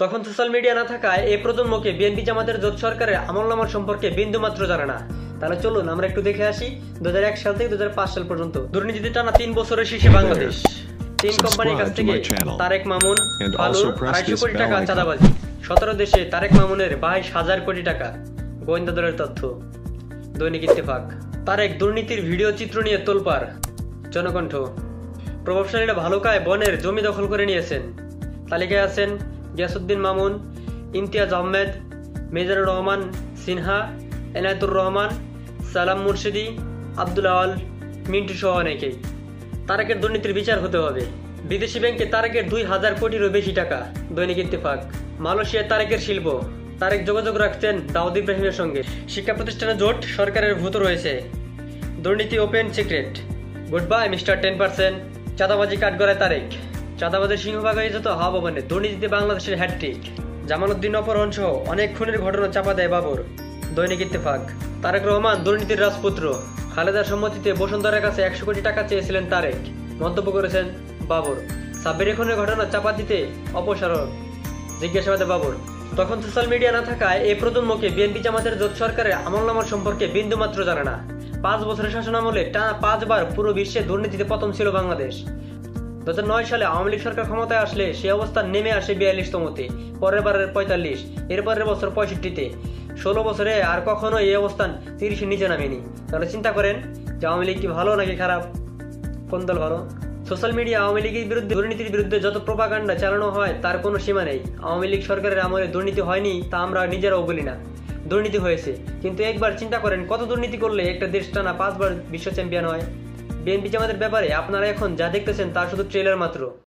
তখন social media না থাকায় এই প্রজন্মকে বিএনপি জামাতের জোট সরকারের আমলনামার সম্পর্কে বিন্দুমাত্র জানে না। তাহলে চলুন আমরা একটু দেখে আসি 2001 সাল থেকে 2005 সাল পর্যন্ত দুর্নীতিতে টানা 3 বছরের শীর্ষে বাংলাদেশ। 3 কোম্পানির কাছ থেকে তারেক মামুন, ফালুর 250 কোটি টাকা চাঁদাবাজি। 17 দেশে তারেক মামুনের 22,000 কোটি টাকা গোয়েন্দা দলের তথ্য। দৈনিক ইত্তেফাক। তারেক দুর্নীতির ভিডিও চিত্র নিয়ে তোলপাড়। জনকণ্ঠ। প্রভাবশালীরা ভালুকায় বনের জমি দখল করে নিয়েছেন। তালিকায় আছেন গিয়াসউদ্দিন মামুন, ইমতিয়াজ আহমেদ, মিজানুর রহমান সিনহা, এনায়েতুর রহমান, সালাম মুর্শিদি, আব্দুল আওয়াল, মিন্টু সহ অনেকেই। তারেকের দুর্নীতির বিচার হতে হবে। বিদেশি ব্যাংকে তারেকের 2,000 কোটিরও বেশি টাকা। দৈনিক ইত্তেফাক। মালয়েশিয়ায় তারেকের শিল্প। তারেক যোগাযোগ রাখছেন দাউদ ইব্রাহিমের সঙ্গে। শিক্ষা প্রতিষ্ঠানে জোট সরকারের ভূত রয়েছে। দুর্নীতি open secret. Good bye mister 10%। চাঁদাবাজি কাঠগড়ায় তারেক। চাঁদাবাজের সিংহভাগ হয়ে যেত হাওয়া ভবনে। দুর্নীতিতে বাংলাদেশের হ্যাটট্রিক। জামালউদ্দিন অপহরণ সহ অনেক খুনের ঘটনা চাপা দেয় বাবর। দৈনিক ইত্তেফাক। তারেক রহমান দুর্নীতির রাজপুত্র। খালেদার সম্মতিতে বসুন্ধরার কাছে 100 কোটি টাকা চেয়েছিলেন তারেক। মন্তব্য করেছেন বাবর। সাব্বির খুনের ঘটনা চাপা দিতে অপসারণ। জিজ্ঞাসাবাদে বাবর। তখন সোশ্যাল মিডিয়া না থাকায় এই প্রজন্মকে বিএনপি জামাতের জোট সরকারের আমলনামার সম্পর্কে বিন্দুমাত্র জানে না। 5 বছরের শাসনামলে টানা 5 বার পুরো বিশ্বে দুর্নীতিতে পতন ছিল বাংলাদেশ। 2009 সালে আওয়ামী লীগ সরকার ক্ষমতায় আসলে সে অবস্থান নেমে আসে 42তমতে, পরের বারের 45, এরপরের বছর 65-তে। 16 বছরে আর কখনো এই অবস্থান 30-এর নিচে নামেনি। তাহলে চিন্তা করেন যে আওয়ামী লীগ কি ভালো নাকি খারাপ, কোন দল ভালো? সোশ্যাল মিডিয়া আওয়ামী লীগের বিরুদ্ধে দুর্নীতির বিরুদ্ধে যত প্রোপাগান্ডা চালানো হয় তার কোনো সীমা নেই। আওয়ামী লীগ সরকারের আমলে দুর্নীতি হয়নি তা আমরা নিজেরাও বলি না, দুর্নীতি হয়েছে। কিন্তু একবার চিন্তা করেন কত দুর্নীতি করলে একটা দেশ টানা 5 বার বিশ্ব চ্যাম্পিয়ন হয়। বিএনপি জামাতের ব্যাপারে আপনারা এখন যা দেখতেছেন তা শুধু ট্রেলার মাত্র।